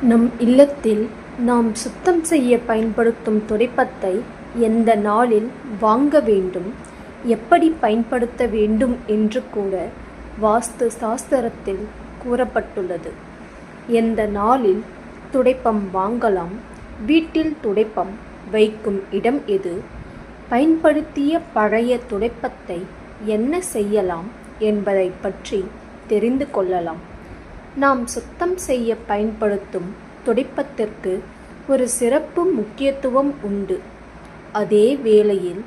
நம் இல்லத்தில் நாம் சுத்தம் செய்ய பயன்படுத்தும் துடைப்பத்தை எந்த நாளில் வாங்க வேண்டும், எப்படி பயன்படுத்த வேண்டும் என்று கூட வாஸ்து சாஸ்திரத்தில் கூறப்பட்டுள்ளது. எந்த நாளில் துடைப்பம் வாங்கலாம், வீட்டில் துடைப்பம் வைக்கும் இடம் எது, பயன்படுத்திய பழைய துடைப்பத்தை என்ன செய்யலாம் என்பதை பற்றி தெரிந்து கொள்ளலாம். நாம் சுத்தம் செய்ய பயன்படுத்தும் துடைப்பத்திற்கு ஒரு சிறப்பு முக்கியத்துவம் உண்டு. அதே வேளையில்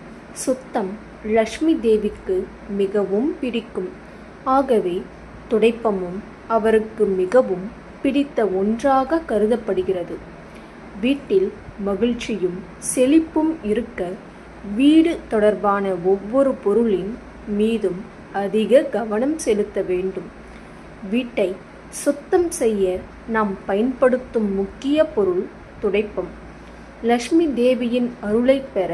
சுத்தம் லக்ஷ்மி தேவிக்கு மிகவும் பிடிக்கும். ஆகவே துடைப்பமும் அவருக்கு மிகவும் பிடித்த ஒன்றாக கருதப்படுகிறது. வீட்டில் மகிழ்ச்சியும் செழிப்பும் இருக்க வீடு தொடர்பான ஒவ்வொரு பொருளின் மீதும் அதிக கவனம் செலுத்த வேண்டும். வீட்டை சுத்தம் செய்ய நாம் பயன்படுத்தும் முக்கிய பொருள் துடைப்பம். லக்ஷ்மி தேவியின் அருளை பெற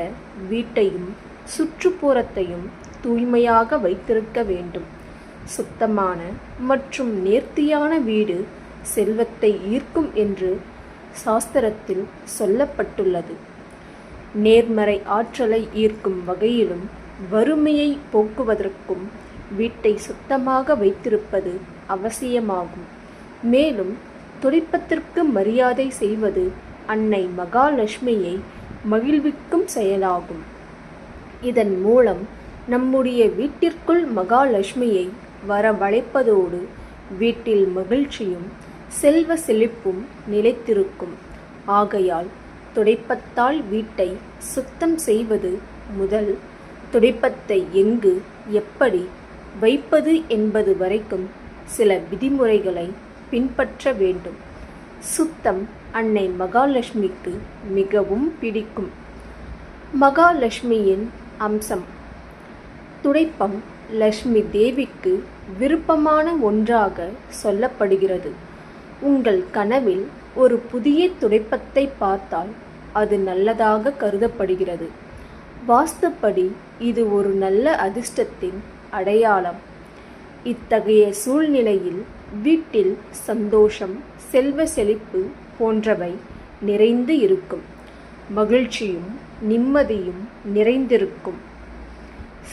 வீட்டையும் சுற்றுப்புறத்தையும் தூய்மையாக வைத்திருக்க வேண்டும். சுத்தமான மற்றும் நேர்த்தியான வீடு செல்வத்தை ஈர்க்கும் என்று சாஸ்திரத்தில் சொல்லப்பட்டுள்ளது. நேர்மறை ஆற்றலை ஈர்க்கும் வகையிலும் வறுமையை போக்குவதற்கும் வீட்டை சுத்தமாக வைத்திருப்பது அவசியமாகும். மேலும் துடைப்பத்திற்கு மரியாதை செய்வது அன்னை மகாலட்சுமியை மகிழ்விக்கும் செயலாகும். இதன் மூலம் நம்முடைய வீட்டிற்குள் மகாலட்சுமியை வரவழைப்பதோடு வீட்டில் மகிழ்ச்சியும் செல்வ செழிப்பும் நிலைத்திருக்கும். ஆகையால் துடைப்பத்தால் வீட்டை சுத்தம் செய்வது முதல் துடைப்பத்தை எங்கு எப்படி வைப்பது என்பது வரைக்கும் சில விதிமுறைகளை பின்பற்ற வேண்டும். சுத்தம் அன்னை மகாலட்சுமிக்கு மிகவும் பிடிக்கும். மகாலட்சுமியின் அம்சம். துடைப்பம் லக்ஷ்மி தேவிக்கு விருப்பமான ஒன்றாக சொல்லப்படுகிறது. உங்கள் கனவில் ஒரு புதிய துடைப்பத்தை பார்த்தால் அது நல்லதாக கருதப்படுகிறது. வாஸ்துப்படி இது ஒரு நல்ல அதிர்ஷ்டத்தின் அடையாளம். இத்தகைய சூழ்நிலையில் வீட்டில் சந்தோஷம், செல்வ செழிப்பு போன்றவை நிறைந்து இருக்கும். மகிழ்ச்சியும் நிம்மதியும் நிறைந்திருக்கும்.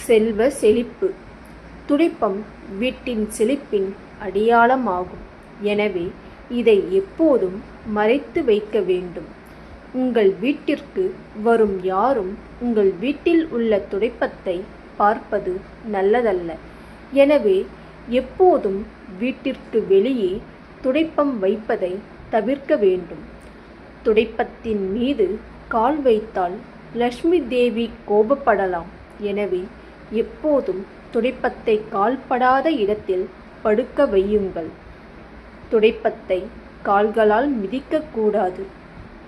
செல்வ செழிப்பு. துடைப்பம் வீட்டின் செழிப்பின் அடையாளமாகும். எனவே இதை எப்போதும் மறைத்து வைக்க வேண்டும். உங்கள் வீட்டிற்கு வரும் யாரும் உங்கள் வீட்டில் உள்ள துடைப்பத்தை பார்ப்பது நல்லதல்ல. எனவே எப்போதும் வீட்டிற்கு வெளியே துடைப்பம் வைப்பதை தவிர்க்க வேண்டும். துடைப்பத்தின் மீது கால் வைத்தால் லக்ஷ்மி தேவி கோபப்படலாம். எனவே எப்போதும் துடைப்பத்தை கால்படாத இடத்தில் படுக்க வையுங்கள். துடைப்பத்தை கால்களால் மிதிக்கக்கூடாது.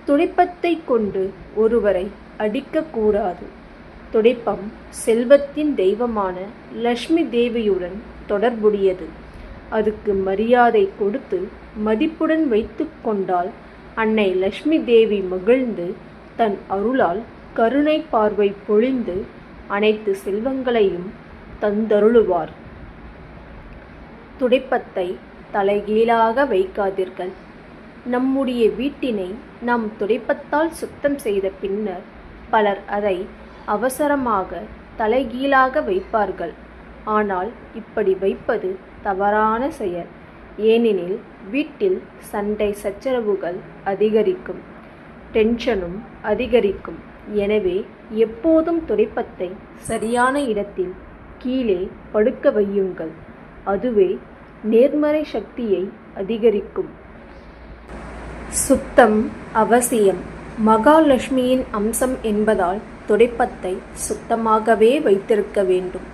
துடைப்பத்தை கொண்டு ஒருவரை அடிக்கக்கூடாது. துடைப்பம் செல்வத்தின் தெய்வமான லக்ஷ்மி தேவியுடன் தொடர்புடையது. அதுக்கு மரியாதை கொடுத்து மதிப்புடன் வைத்து கொண்டால் அன்னை லக்ஷ்மி தேவி மகிழ்ந்து தன் அருளால் கருணை பார்வை பொழிந்து அனைத்து செல்வங்களையும் தந்தருளுவார். துடைப்பத்தை தலைகீழாக வைக்காதீர்கள். நம்முடைய வீட்டினை நாம் துடைப்பத்தால் சுத்தம் செய்த பின்னர் பலர் அதை அவசரமாக தலைகீழாக வைப்பார்கள். ஆனால் இப்படி வைப்பது தவறான செயல். ஏனெனில் வீட்டில் சண்டை சச்சரவுகள் அதிகரிக்கும், டென்ஷனும் அதிகரிக்கும். எனவே எப்போதும் துடைப்பத்தை சரியான இடத்தில் கீழே படுக்க வையுங்கள். அதுவே நேர்மறை சக்தியை அதிகரிக்கும். சுத்தம் அவசியம். மகாலட்சுமியின் அம்சம் என்பதால் துடைப்பத்தை சுத்தமாகவே வைத்திருக்க வேண்டும்.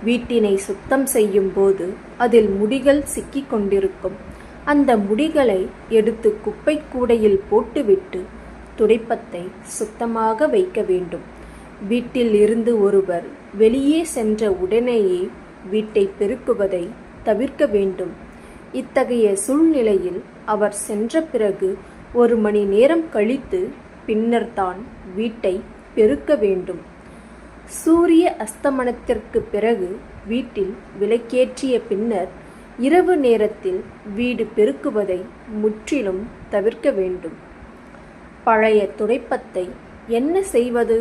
வீட்டினை சுத்தம் செய்யும் போது அதில் முடிகள் சிக்கிக் கொண்டிருக்கும். அந்த முடிகளை எடுத்து குப்பை கூடையில் போட்டுவிட்டு துடைப்பத்தை சுத்தமாக வைக்க வேண்டும். வீட்டில் இருந்து ஒருவர் வெளியே சென்ற உடனேயே வீட்டை பெருக்குவதை தவிர்க்க வேண்டும். இத்தகைய சூழ்நிலையில் அவர் சென்ற பிறகு 1 மணி நேரம் கழித்து பின்னர் தான் வீட்டை பெருக்க வேண்டும். சூரிய அஸ்தமனத்திற்கு பிறகு வீட்டில் விளக்கேற்றிய பின்னர் இரவு நேரத்தில் வீடு பெருக்குவதை முற்றிலும் தவிர்க்க வேண்டும். பழைய துடைப்பத்தை என்ன செய்வது?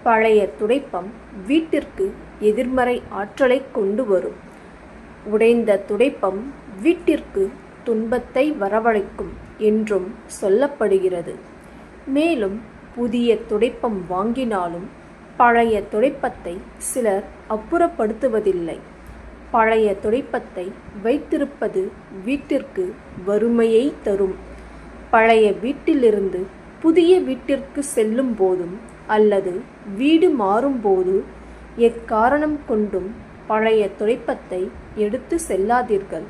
பழைய துடைப்பம் வீட்டிற்கு எதிர்மறை ஆற்றலை கொண்டு வரும். உடைந்த துடைப்பம் வீட்டிற்கு துன்பத்தை வரவழைக்கும் என்றும் சொல்லப்படுகிறது. மேலும் புதிய துடைப்பம் வாங்கினாலும் பழைய துடைப்பத்தை சிலர் அப்புறப்படுத்துவதில்லை. பழைய துடைப்பத்தை வைத்திருப்பது வீட்டிற்கு வறுமையை தரும். பழைய வீட்டிலிருந்து புதிய வீட்டிற்கு செல்லும் போதும் அல்லது வீடு மாறும்போது எக்காரணம் கொண்டும் பழைய துடைப்பத்தை எடுத்து செல்லாதீர்கள்.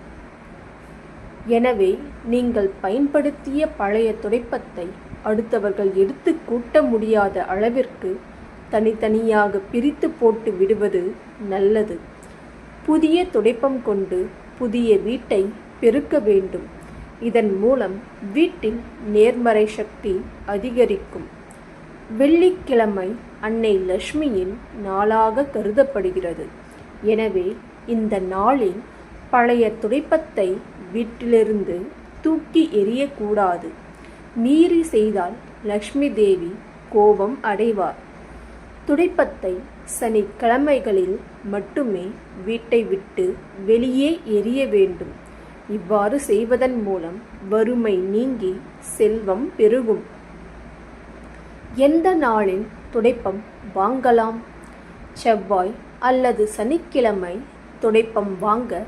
எனவே நீங்கள் பயன்படுத்திய பழைய துடைப்பத்தை அடுத்தவர்கள் எடுத்து கூட்ட முடியாத அளவிற்கு தனித்தனியாக பிரித்து போட்டு விடுவது நல்லது. புதிய துடைப்பம் கொண்டு புதிய வீட்டை பெருக்க வேண்டும். இதன் மூலம் வீட்டில் நேர்மறை சக்தி அதிகரிக்கும். வெள்ளிக்கிழமை அன்னை லட்சுமியின் நாளாக கருதப்படுகிறது. எனவே இந்த நாளில் பழைய துடைப்பத்தை வீட்டிலிருந்து தூக்கி எறியக்கூடாது. மீறி செய்தால் லட்சுமி தேவி கோபம் அடைவார். துடைப்பத்தை சனிக்கிழமைகளில் மட்டுமே வீட்டை விட்டு வெளியே எறிய வேண்டும். இவ்வாறு செய்வதன் மூலம் வறுமை நீங்கி செல்வம் பெருகும். எந்த நாளில் துடைப்பம் வாங்கலாம்? செவ்வாய் அல்லது சனிக்கிழமை துடைப்பம் வாங்க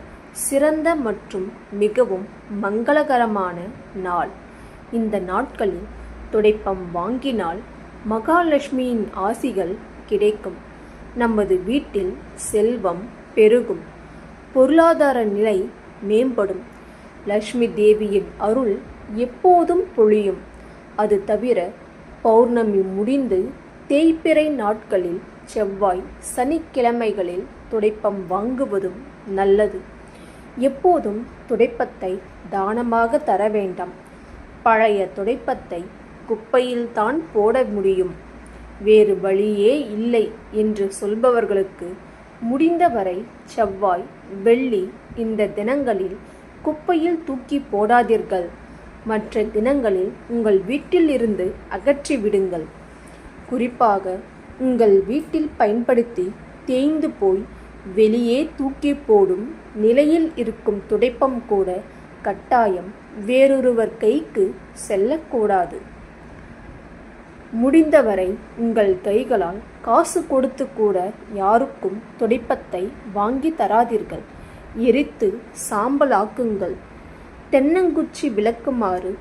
சிறந்த மற்றும் மிகவும் மங்களகரமான நாள். இந்த நாட்களில் துடைப்பம் வாங்கினால் மகாலட்சுமியின் ஆசிகள் கிடைக்கும். நமது வீட்டில் செல்வம் பெருகும். பொருளாதார நிலை மேம்படும். லட்சுமி தேவியின் அருள் எப்போதும் பொழியும். அது தவிர பௌர்ணமி முடிந்து தேய்பிறை நாட்களில் செவ்வாய் சனிக்கிழமைகளில் துடைப்பம் வாங்குவதும் நல்லது. எப்போதும் துடைப்பத்தை தானமாக தர வேண்டாம். பழைய துடைப்பத்தை குப்பையில்தான் போட முடியும், வேறு வழியே இல்லை என்று சொல்பவர்களுக்கு முடிந்தவரை செவ்வாய் வெள்ளி இந்த தினங்களில் குப்பையில் தூக்கி போடாதீர்கள். மற்ற தினங்களில் உங்கள் வீட்டில் இருந்து அகற்றி விடுங்கள். குறிப்பாக உங்கள் வீட்டில் பயன்படுத்தி தேய்ந்து போய் வெளியே தூக்கி போடும் நிலையில் இருக்கும் துடைப்பம் கூட கட்டாயம் வேறொருவர் கைக்கு செல்லக்கூடாது. முடிந்தவரை உங்கள் கைகளால் காசு கொடுத்து கூட யாருக்கும் துடைப்பத்தை வாங்கி தராதீர்கள். எரித்து சாம்பலாக்குங்கள். தென்னங்குச்சி விளக்குமாறு,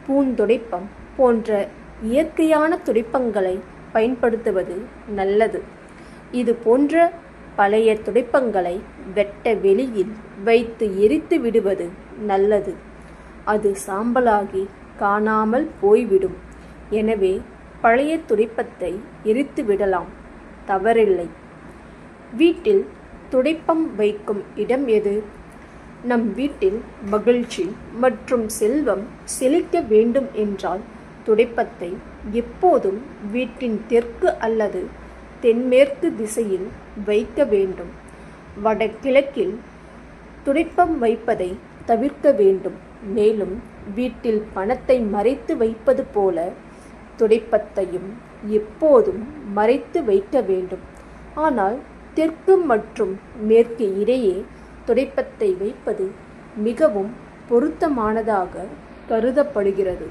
பூந்துடைப்பம் போன்ற இயற்கையான துடைப்பங்களை பயன்படுத்துவது நல்லது. இது போன்ற பழைய துடைப்பங்களை வெட்ட வெளியில் வைத்து எரித்து விடுவது நல்லது. அது சாம்பலாகி காணாமல் போய்விடும். எனவே பழைய துடைப்பத்தை எரித்து விடலாம், தவறில்லை. வீட்டில் துடைப்பம் வைக்கும் இடம் எது? நம் வீட்டில் மகிழ்ச்சி மற்றும் செல்வம் செழிக்க வேண்டும் என்றால் துடைப்பத்தை எப்போதும் வீட்டின் தெற்கு அல்லது தென்மேற்கு திசையில் வைக்க வேண்டும். வடகிழக்கில் துடைப்பம் வைப்பதை தவிர்க்க வேண்டும். மேலும் வீட்டில் பணத்தை மறைத்து வைப்பது போல துடைப்பத்தையும் எப்போதும் மறைத்து வைக்க வேண்டும். ஆனால் தெற்கு மற்றும் மேற்கு இடையே துடைப்பத்தை வைப்பது மிகவும் பொருத்தமானதாக கருதப்படுகிறது.